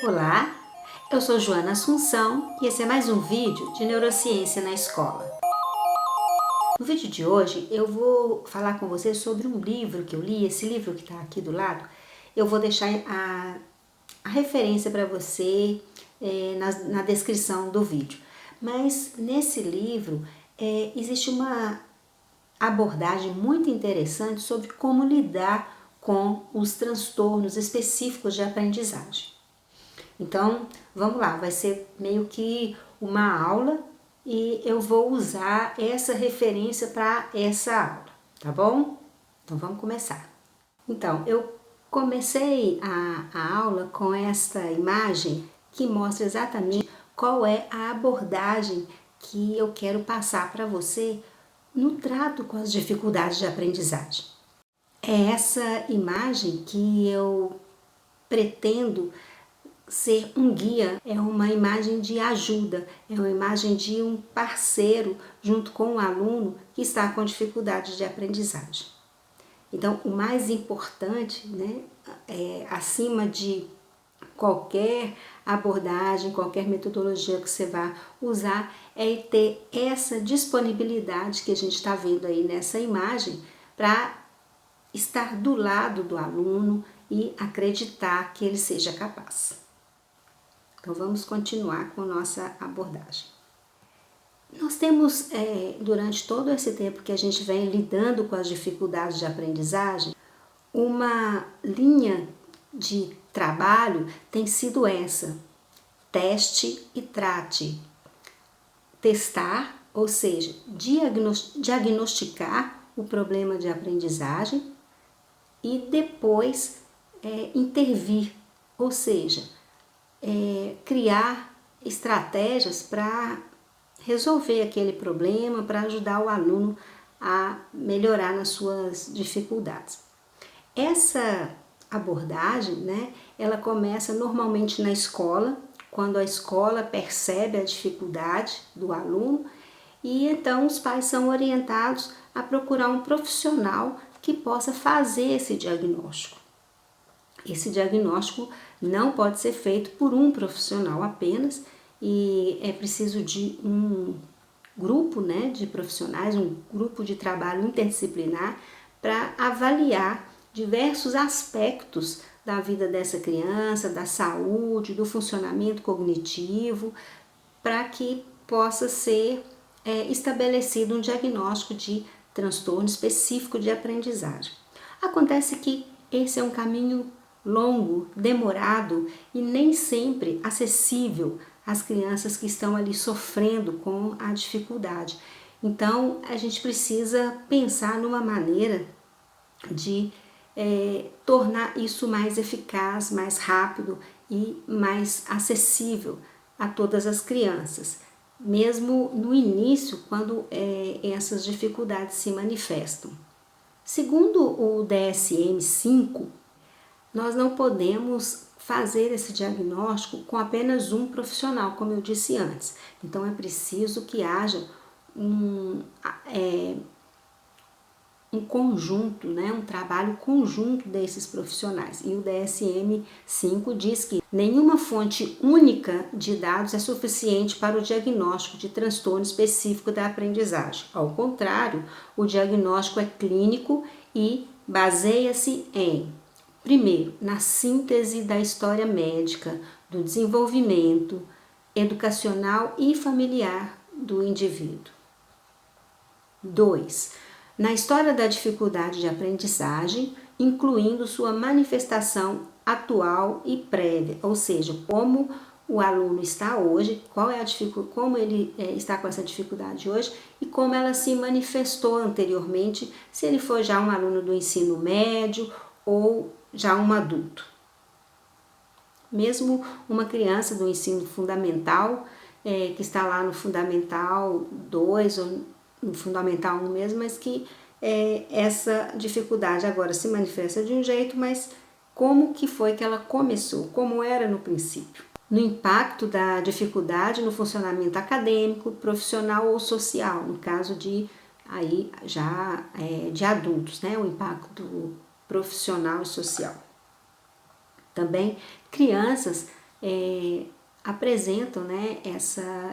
Olá, eu sou Joana Assunção e esse é mais um vídeo de Neurociência na Escola. No vídeo de hoje eu vou falar com você sobre um livro que eu li, esse livro que está aqui do lado. Eu vou deixar a referência para você na descrição do vídeo. Mas nesse livro existe uma abordagem muito interessante sobre como lidar com os transtornos específicos de aprendizagem. Então, vamos lá, vai ser meio que uma aula e eu vou usar essa referência para essa aula, tá bom? Então, vamos começar. Então, eu comecei a aula com esta imagem que mostra exatamente qual é a abordagem que eu quero passar para você no trato com as dificuldades de aprendizagem. É essa imagem que eu pretendo ser um guia, é uma imagem de ajuda, é uma imagem de um parceiro junto com o aluno que está com dificuldade de aprendizagem. Então, o mais importante, acima de qualquer abordagem, qualquer metodologia que você vá usar, é ter essa disponibilidade que a gente está vendo aí nessa imagem para estar do lado do aluno e acreditar que ele seja capaz. Então, vamos continuar com nossa abordagem. Nós temos, durante todo esse tempo que a gente vem lidando com as dificuldades de aprendizagem, uma linha de trabalho tem sido essa: teste e trate. Testar, ou seja, diagnosticar o problema de aprendizagem e depois intervir, ou seja, criar estratégias para resolver aquele problema, para ajudar o aluno a melhorar nas suas dificuldades. Essa abordagem, ela começa normalmente na escola, quando a escola percebe a dificuldade do aluno e então os pais são orientados a procurar um profissional que possa fazer esse diagnóstico. Esse diagnóstico não pode ser feito por um profissional apenas e é preciso de um grupo de profissionais, um grupo de trabalho interdisciplinar para avaliar diversos aspectos da vida dessa criança, da saúde, do funcionamento cognitivo, para que possa ser estabelecido um diagnóstico de transtorno específico de aprendizagem. Acontece que esse é um caminho longo, demorado e nem sempre acessível às crianças que estão ali sofrendo com a dificuldade. Então, a gente precisa pensar numa maneira de tornar isso mais eficaz, mais rápido e mais acessível a todas as crianças, mesmo no início, quando essas dificuldades se manifestam. Segundo o DSM-5, nós não podemos fazer esse diagnóstico com apenas um profissional, como eu disse antes. Então, é preciso que haja um conjunto, um trabalho conjunto desses profissionais. E o DSM-5 diz que nenhuma fonte única de dados é suficiente para o diagnóstico de transtorno específico da aprendizagem. Ao contrário, o diagnóstico é clínico e baseia-se primeiro, na síntese da história médica, do desenvolvimento educacional e familiar do indivíduo. 2. Na história da dificuldade de aprendizagem, incluindo sua manifestação atual e prévia, ou seja, como o aluno está hoje, como ele está com essa dificuldade hoje e como ela se manifestou anteriormente, se ele for já um aluno do ensino médio ou já um adulto. Mesmo uma criança do ensino fundamental, que está lá no Fundamental 2 ou no Fundamental 1 mesmo, mas que essa dificuldade agora se manifesta de um jeito, mas como que foi que ela começou, como era no princípio. No impacto da dificuldade no funcionamento acadêmico, profissional ou social, no caso de adultos, o impacto profissional e social. Também crianças apresentam, né,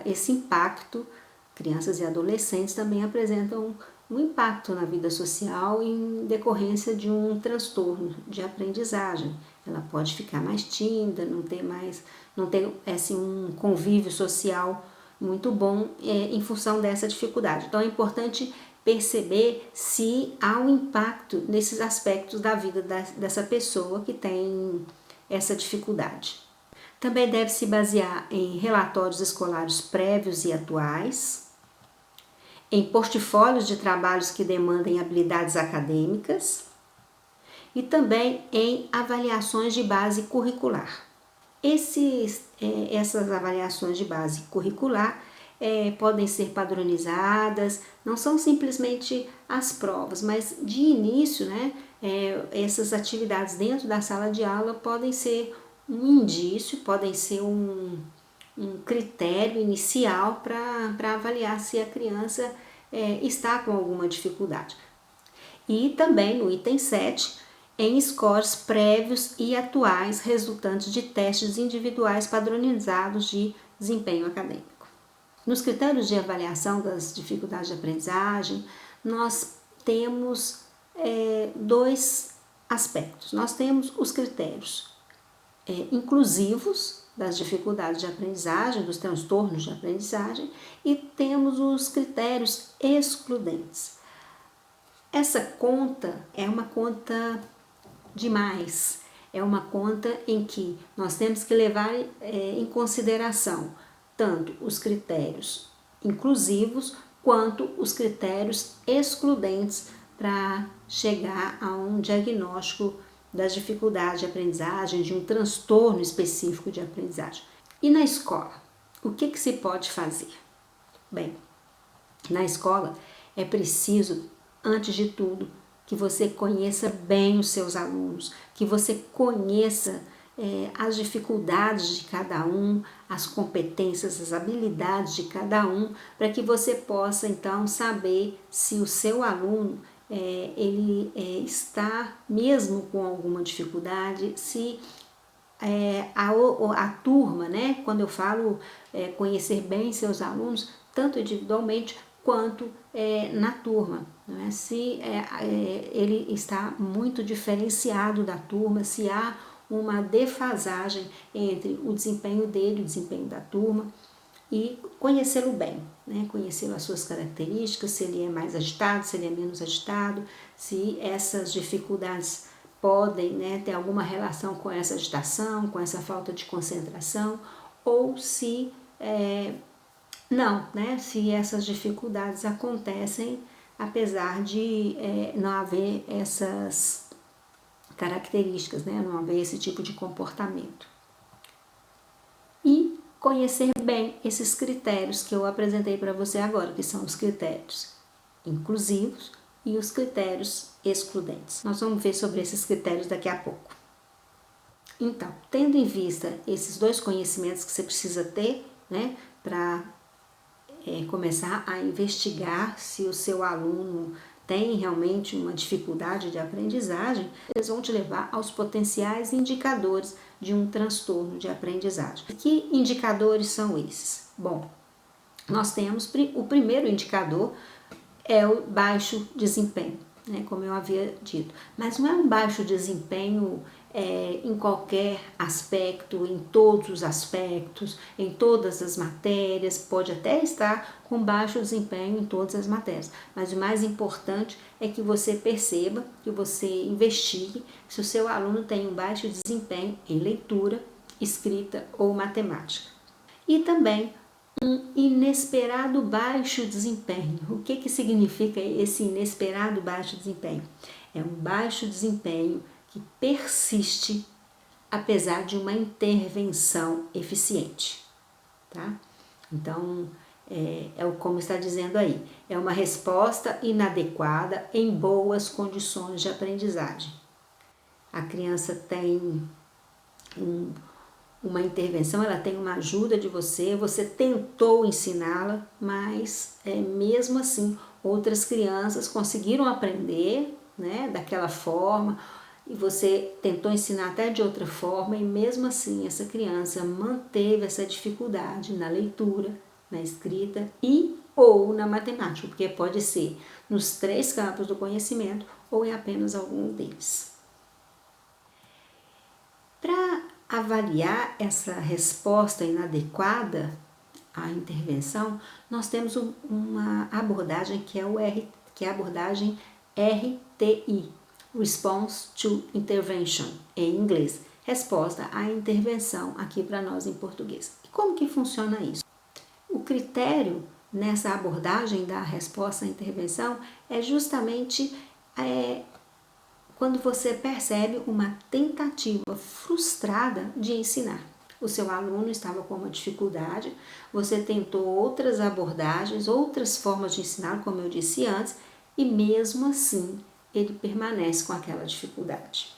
esse impacto. Crianças e adolescentes também apresentam um impacto na vida social em decorrência de um transtorno de aprendizagem. Ela pode ficar mais tímida, não ter assim, um convívio social muito bom em função dessa dificuldade. Então é importante perceber se há um impacto nesses aspectos da vida dessa pessoa que tem essa dificuldade. Também deve se basear em relatórios escolares prévios e atuais, em portfólios de trabalhos que demandem habilidades acadêmicas e também em avaliações de base curricular. Essas avaliações de base curricular podem ser padronizadas, não são simplesmente as provas, mas de início, né, essas atividades dentro da sala de aula podem ser um indício, podem ser um critério inicial para avaliar se a criança está com alguma dificuldade. E também no item 7, em scores prévios e atuais resultantes de testes individuais padronizados de desempenho acadêmico. Nos critérios de avaliação das dificuldades de aprendizagem, nós temos dois aspectos. Nós temos os critérios inclusivos das dificuldades de aprendizagem, dos transtornos de aprendizagem, e temos os critérios excludentes. Essa conta é uma conta demais, é uma conta em que nós temos que levar em consideração tanto os critérios inclusivos quanto os critérios excludentes para chegar a um diagnóstico das dificuldades de aprendizagem, de um transtorno específico de aprendizagem. E na escola, o que se pode fazer? Bem, na escola é preciso, antes de tudo, que você conheça bem os seus alunos, que você conheça as dificuldades de cada um, as competências, as habilidades de cada um, para que você possa então saber se o seu aluno ele está mesmo com alguma dificuldade, se a turma, né, quando eu falo conhecer bem seus alunos, tanto individualmente quanto na turma, né? Se ele está muito diferenciado da turma, se há uma defasagem entre o desempenho dele e o desempenho da turma, e conhecê-lo bem, né? Conhecê-lo as suas características, se ele é mais agitado, se ele é menos agitado, se essas dificuldades podem, né, ter alguma relação com essa agitação, com essa falta de concentração, ou se não, né, se essas dificuldades acontecem apesar de não haver essas características, né, não haver esse tipo de comportamento. E conhecer bem esses critérios que eu apresentei para você agora, que são os critérios inclusivos e os critérios excludentes. Nós vamos ver sobre esses critérios daqui a pouco. Então, tendo em vista esses dois conhecimentos que você precisa ter, né, para começar a investigar se o seu aluno tem realmente uma dificuldade de aprendizagem, eles vão te levar aos potenciais indicadores de um transtorno de aprendizagem. Que indicadores são esses? Bom, nós temos o primeiro indicador é o baixo desempenho, né, como eu havia dito, mas não é um baixo desempenho em qualquer aspecto, em todos os aspectos, em todas as matérias, pode até estar com baixo desempenho em todas as matérias, mas o mais importante é que você perceba, que você investigue se o seu aluno tem um baixo desempenho em leitura, escrita ou matemática. E também um inesperado baixo desempenho. O que significa esse inesperado baixo desempenho? É um baixo desempenho que persiste apesar de uma intervenção eficiente, tá? Então, como está dizendo aí, é uma resposta inadequada em boas condições de aprendizagem. A criança tem uma intervenção, ela tem uma ajuda de você tentou ensiná-la, mas mesmo assim outras crianças conseguiram aprender, né, daquela forma, e você tentou ensinar até de outra forma e mesmo assim essa criança manteve essa dificuldade na leitura, na escrita e ou na matemática, porque pode ser nos 3 campos do conhecimento ou em apenas algum deles. Para avaliar essa resposta inadequada à intervenção, nós temos uma abordagem que é a abordagem RTI, Response to Intervention, em inglês, resposta à intervenção aqui para nós em português. E como que funciona isso? O critério nessa abordagem da resposta à intervenção é justamente quando você percebe uma tentativa frustrada de ensinar. O seu aluno estava com uma dificuldade, você tentou outras abordagens, outras formas de ensinar, como eu disse antes, e mesmo assim ele permanece com aquela dificuldade.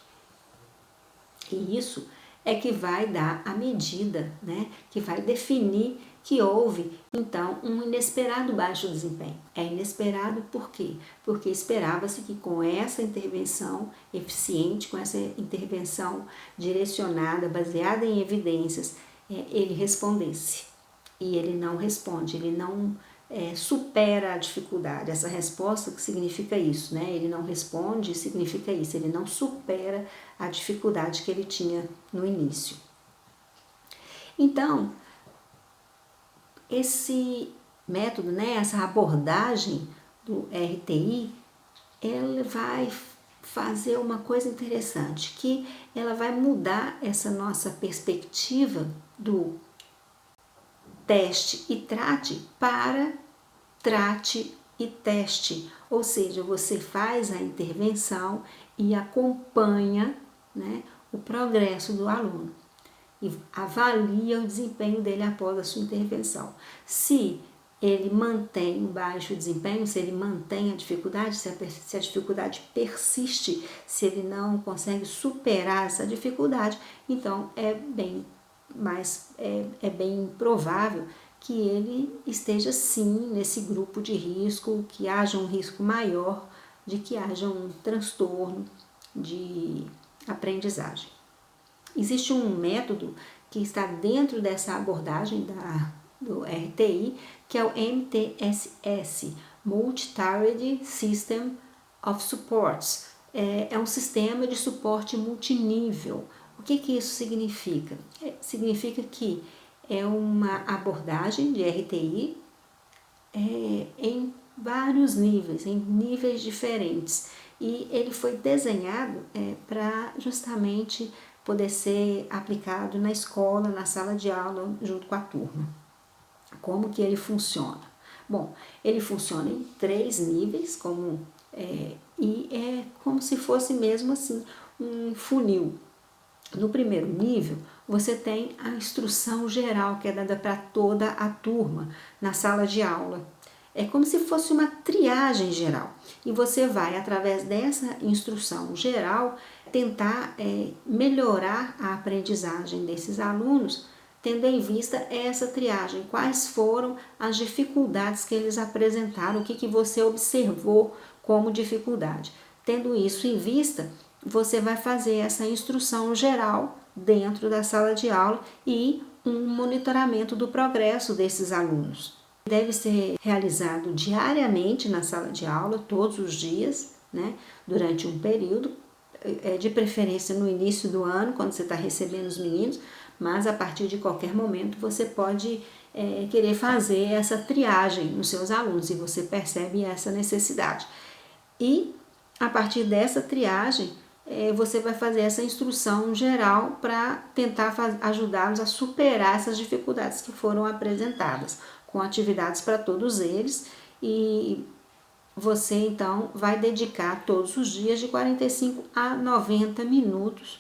E isso é que vai dar a medida, né, que vai definir que houve, então, um inesperado baixo desempenho. É inesperado por quê? Porque esperava-se que com essa intervenção eficiente, com essa intervenção direcionada, baseada em evidências, ele respondesse. E ele não responde, ele não supera a dificuldade. Essa resposta que significa isso, né? Ele não responde significa isso, ele não supera a dificuldade que ele tinha no início. Então, esse método, né, essa abordagem do RTI, ela vai fazer uma coisa interessante, que ela vai mudar essa nossa perspectiva do teste e trate para trate e teste, ou seja, você faz a intervenção e acompanha, né, o progresso do aluno e avalia o desempenho dele após a sua intervenção. Se ele mantém um baixo desempenho, se ele mantém a dificuldade, se a dificuldade persiste, se ele não consegue superar essa dificuldade, então é bem provável que ele esteja sim nesse grupo de risco, que haja um risco maior de que haja um transtorno de aprendizagem. Existe um método que está dentro dessa abordagem do RTI, que é o MTSS, Multi-Tiered System of Supports. É um sistema de suporte multinível. O que isso significa? Significa que é uma abordagem de RTI em vários níveis, em níveis diferentes. E ele foi desenhado para justamente poder ser aplicado na escola, na sala de aula, junto com a turma. Como que ele funciona? Bom, ele funciona em 3 níveis, e é como se fosse mesmo assim um funil. No primeiro nível, você tem a instrução geral que é dada para toda a turma na sala de aula. É como se fosse uma triagem geral. E você vai, através dessa instrução geral, tentar melhorar a aprendizagem desses alunos, tendo em vista essa triagem. Quais foram as dificuldades que eles apresentaram, o que você observou como dificuldade. Tendo isso em vista, você vai fazer essa instrução geral dentro da sala de aula e um monitoramento do progresso desses alunos. Deve ser realizado diariamente na sala de aula, todos os dias, né, durante um período, de preferência no início do ano, quando você está recebendo os meninos, mas a partir de qualquer momento você pode querer fazer essa triagem nos seus alunos e você percebe essa necessidade. E a partir dessa triagem, você vai fazer essa instrução geral para tentar ajudá-los a superar essas dificuldades que foram apresentadas, com atividades para todos eles, e você então vai dedicar todos os dias de 45 a 90 minutos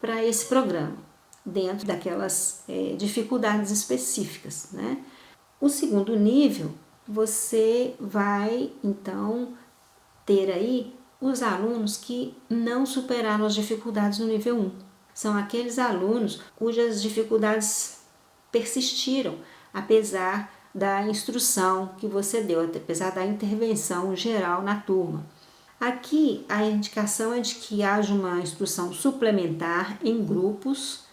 para esse programa, dentro daquelas dificuldades específicas, né? O segundo nível, você vai então ter aí os alunos que não superaram as dificuldades no nível 1. São aqueles alunos cujas dificuldades persistiram, apesar da instrução que você deu, apesar da intervenção geral na turma. Aqui a indicação é de que haja uma instrução suplementar em grupos,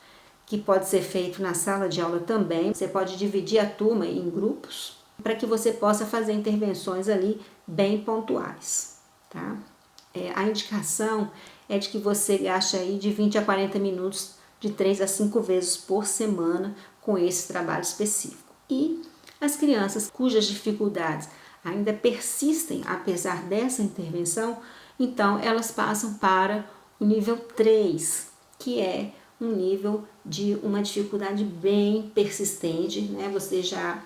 que pode ser feito na sala de aula também. Você pode dividir a turma em grupos para que você possa fazer intervenções ali bem pontuais, tá? A indicação é de que você gaste aí de 20 a 40 minutos de 3 a 5 vezes por semana com esse trabalho específico. E as crianças cujas dificuldades ainda persistem apesar dessa intervenção, então elas passam para o nível 3, que é um nível de uma dificuldade bem persistente, né? Você já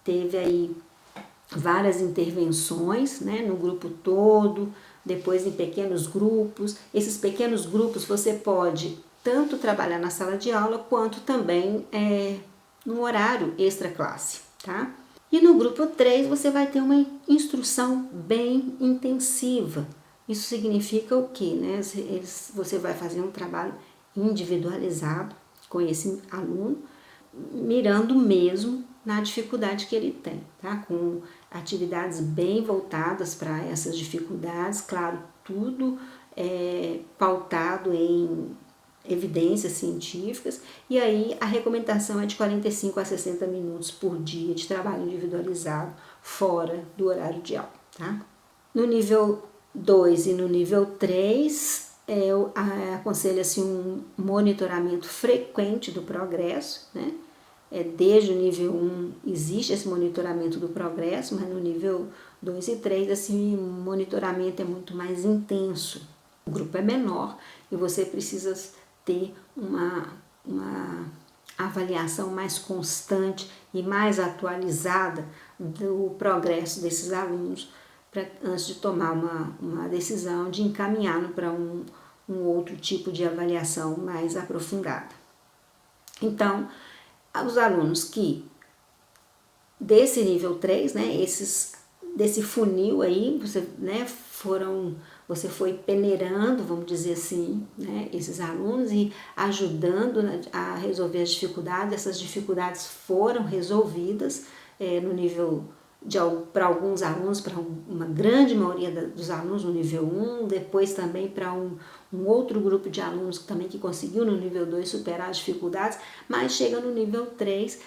teve aí várias intervenções, né, no grupo todo, depois em pequenos grupos. Esses pequenos grupos você pode tanto trabalhar na sala de aula quanto também no horário extra classe, tá? E no grupo 3 você vai ter uma instrução bem intensiva. Isso significa o quê, né? Você vai fazer um trabalho individualizado com esse aluno, mirando mesmo na dificuldade que ele tem, tá? Com atividades bem voltadas para essas dificuldades, claro, tudo pautado em evidências científicas, e aí a recomendação é de 45 a 60 minutos por dia de trabalho individualizado fora do horário de aula, tá? No nível 2 e no nível 3, aconselha-se um monitoramento frequente do progresso, né? Desde o nível 1 existe esse monitoramento do progresso, mas no nível 2 e 3 esse monitoramento é muito mais intenso. O grupo é menor e você precisa ter uma avaliação mais constante e mais atualizada do progresso desses alunos antes de tomar uma decisão de encaminhá-lo para um outro tipo de avaliação mais aprofundada. Então, os alunos que desse nível 3, né, desse funil aí, você foi peneirando, vamos dizer assim, né, esses alunos e ajudando a resolver as dificuldades. Essas dificuldades foram resolvidas no nível para alguns alunos, para uma grande maioria dos alunos no nível 1, depois também para um outro grupo de alunos também que conseguiu no nível 2 superar as dificuldades, mas chega no nível 3,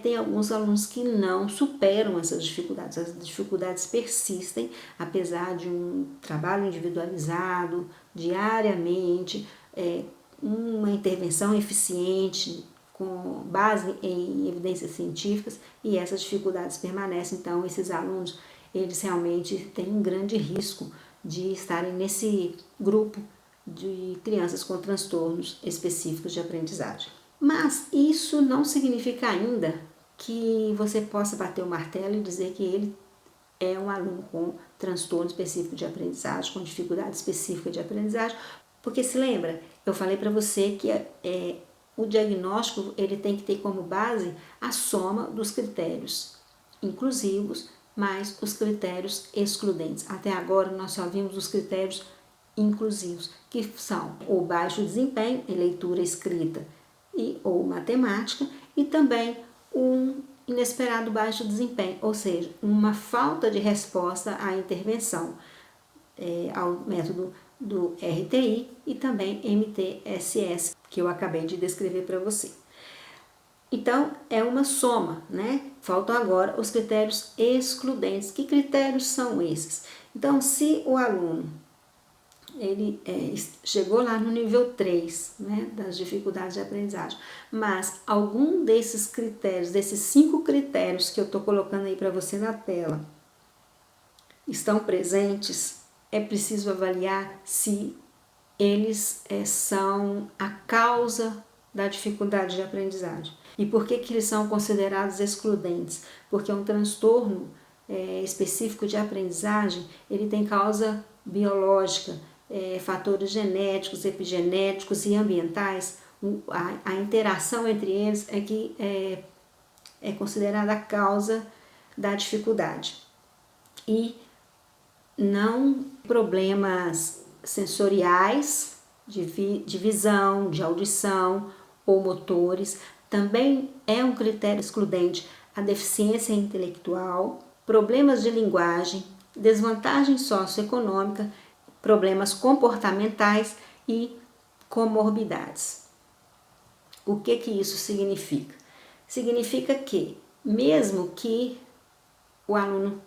tem alguns alunos que não superam essas dificuldades. As dificuldades persistem, apesar de um trabalho individualizado, diariamente, uma intervenção eficiente, com base em evidências científicas, e essas dificuldades permanecem. Então, esses alunos, eles realmente têm um grande risco de estarem nesse grupo de crianças com transtornos específicos de aprendizagem. Mas isso não significa ainda que você possa bater o martelo e dizer que ele é um aluno com transtorno específico de aprendizagem, com dificuldade específica de aprendizagem, porque se lembra, eu falei para você que o diagnóstico ele tem que ter como base a soma dos critérios inclusivos mais os critérios excludentes. Até agora nós só vimos os critérios inclusivos, que são o baixo desempenho em leitura, escrita ou matemática, e também um inesperado baixo desempenho, ou seja, uma falta de resposta à intervenção, ao método do RTI e também MTSS, que eu acabei de descrever para você. Então, é uma soma, né? Faltam agora os critérios excludentes. Que critérios são esses? Então, se o aluno ele chegou lá no nível 3, né, das dificuldades de aprendizagem, mas algum desses critérios, desses 5 critérios que eu estou colocando aí para você na tela, estão presentes, é preciso avaliar se eles são a causa da dificuldade de aprendizagem. E por que eles são considerados excludentes? Porque um transtorno específico de aprendizagem, ele tem causa biológica, fatores genéticos, epigenéticos e ambientais. A interação entre eles é que é considerada a causa da dificuldade. E não problemas sensoriais, de visão, de audição ou motores. Também é um critério excludente a deficiência intelectual, problemas de linguagem, desvantagem socioeconômica problemas comportamentais e comorbidades. O que isso significa? Significa que, mesmo que o aluno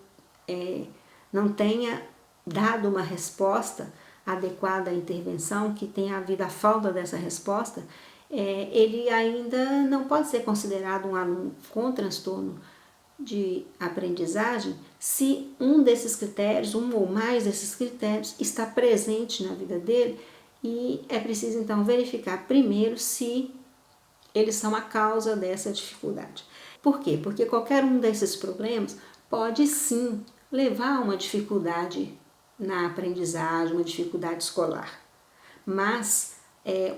não tenha dado uma resposta adequada à intervenção, que tenha havido a falta dessa resposta, ele ainda não pode ser considerado um aluno com transtorno de aprendizagem se um desses critérios, um ou mais desses critérios, está presente na vida dele, e é preciso então verificar primeiro se eles são a causa dessa dificuldade. Por quê? Porque qualquer um desses problemas pode sim levar a uma dificuldade na aprendizagem, uma dificuldade escolar. Mas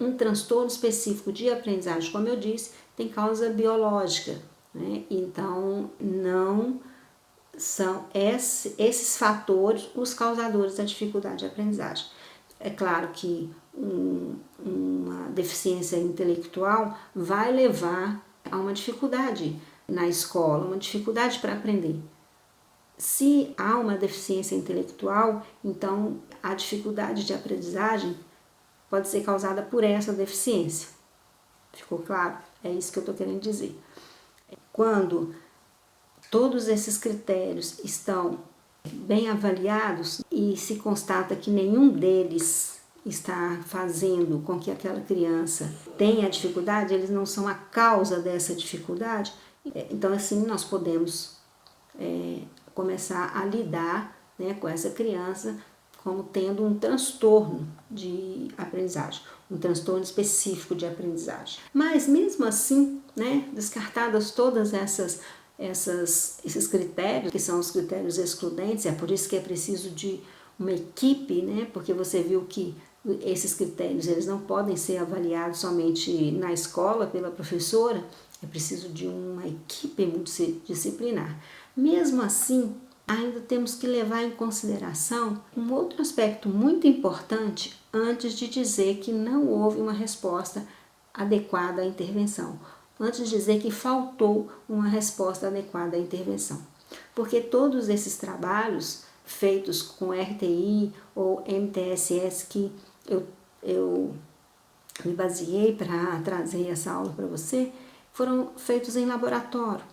um transtorno específico de aprendizagem, como eu disse, tem causa biológica, né? Então, não são esses fatores os causadores da dificuldade de aprendizagem. É claro que uma deficiência intelectual vai levar a uma dificuldade na escola, uma dificuldade para aprender. Se há uma deficiência intelectual, então a dificuldade de aprendizagem pode ser causada por essa deficiência. Ficou claro? É isso que eu estou querendo dizer. Quando todos esses critérios estão bem avaliados e se constata que nenhum deles está fazendo com que aquela criança tenha dificuldade, eles não são a causa dessa dificuldade, então assim nós podemos começar a lidar, né, com essa criança como tendo um transtorno de aprendizagem, um transtorno específico de aprendizagem. Mas mesmo assim, né, descartadas todas esses critérios, que são os critérios excludentes, é por isso que é preciso de uma equipe, né, porque você viu que esses critérios eles não podem ser avaliados somente na escola pela professora, é preciso de uma equipe multidisciplinar. Mesmo assim, ainda temos que levar em consideração um outro aspecto muito importante antes de dizer que não houve uma resposta adequada à intervenção, antes de dizer que faltou uma resposta adequada à intervenção. Porque todos esses trabalhos feitos com RTI ou MTSS que eu me baseei para trazer essa aula para você, foram feitos em laboratório.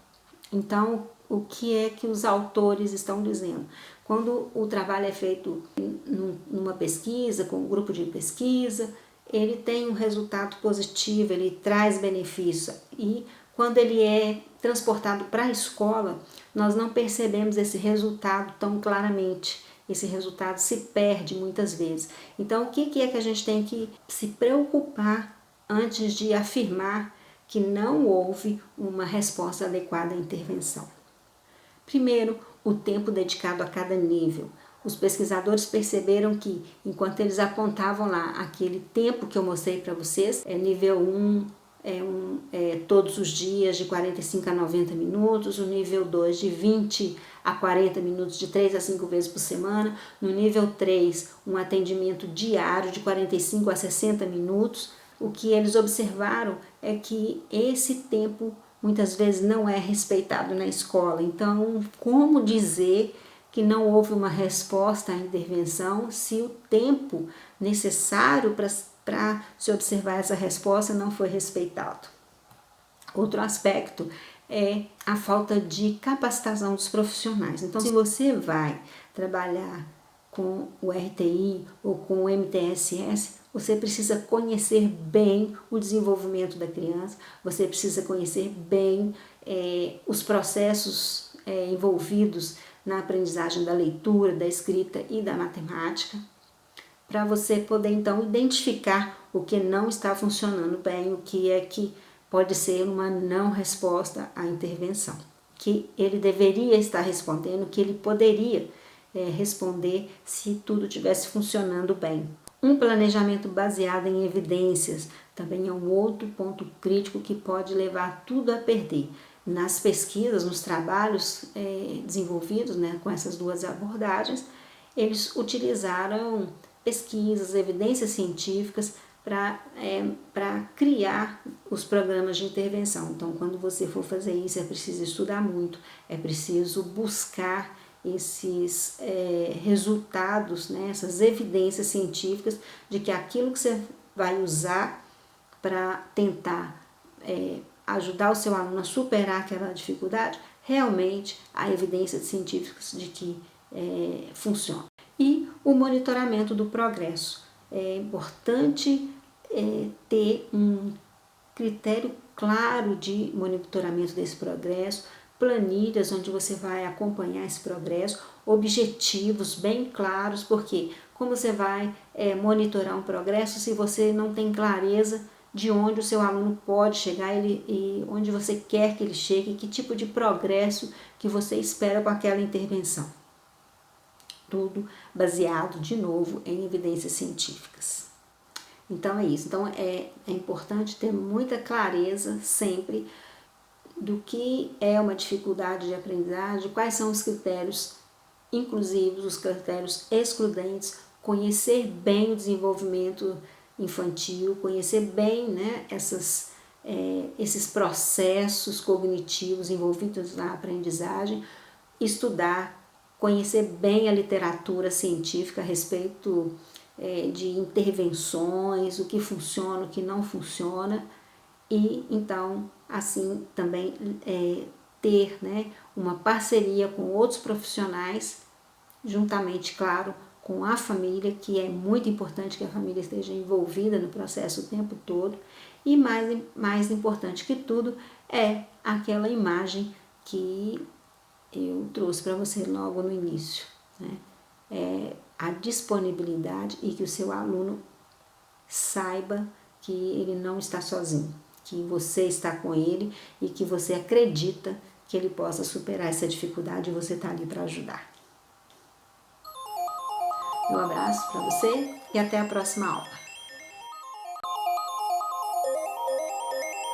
Então, o que é que os autores estão dizendo? Quando o trabalho é feito numa pesquisa, com um grupo de pesquisa, ele tem um resultado positivo, ele traz benefício. E quando ele é transportado para a escola, nós não percebemos esse resultado tão claramente. Esse resultado se perde muitas vezes. Então, o que é que a gente tem que se preocupar antes de afirmar que não houve uma resposta adequada à intervenção? Primeiro, o tempo dedicado a cada nível. Os pesquisadores perceberam que, enquanto eles apontavam lá aquele tempo que eu mostrei para vocês, nível 1 todos os dias de 45 a 90 minutos, o nível 2 de 20 a 40 minutos, de 3 a 5 vezes por semana, no nível 3 um atendimento diário de 45 a 60 minutos. O que eles observaram é que esse tempo muitas vezes não é respeitado na escola. Então, como dizer que não houve uma resposta à intervenção se o tempo necessário para se observar essa resposta não foi respeitado? Outro aspecto é a falta de capacitação dos profissionais. Então, se você vai trabalhar com o RTI ou com o MTSS, você precisa conhecer bem o desenvolvimento da criança, você precisa conhecer bem os processos envolvidos na aprendizagem da leitura, da escrita e da matemática, para você poder então identificar o que não está funcionando bem, o que é que pode ser uma não resposta à intervenção, que ele deveria estar respondendo, que ele poderia responder se tudo estivesse funcionando bem. Um planejamento baseado em evidências também é um outro ponto crítico que pode levar tudo a perder. Nas pesquisas, nos trabalhos desenvolvidos, né, com essas duas abordagens, eles utilizaram pesquisas, evidências científicas para criar os programas de intervenção. Então, quando você for fazer isso, é preciso estudar muito, é preciso buscar esses resultados, né, essas evidências científicas de que aquilo que você vai usar para tentar ajudar o seu aluno a superar aquela dificuldade, realmente há evidências científicas de que funciona. E o monitoramento do progresso. É importante ter um critério claro de monitoramento desse progresso, planilhas onde você vai acompanhar esse progresso, objetivos bem claros, porque como você vai monitorar um progresso se você não tem clareza de onde o seu aluno pode chegar e onde você quer que ele chegue, que tipo de progresso que você espera com aquela intervenção. Tudo baseado, de novo, em evidências científicas. Então é isso. Então é importante ter muita clareza sempre do que é uma dificuldade de aprendizagem, quais são os critérios inclusivos, os critérios excludentes, conhecer bem o desenvolvimento infantil, conhecer bem, né, esses processos cognitivos envolvidos na aprendizagem, estudar, conhecer bem a literatura científica a respeito de intervenções, o que funciona, o que não funciona, e então assim também ter, né, uma parceria com outros profissionais, juntamente, claro, com a família, que é muito importante que a família esteja envolvida no processo o tempo todo, e mais importante que tudo é aquela imagem que eu trouxe para você logo no início, né? A disponibilidade e que o seu aluno saiba que ele não está sozinho, que você está com ele e que você acredita que ele possa superar essa dificuldade e você está ali para ajudar. Um abraço para você e até a próxima aula.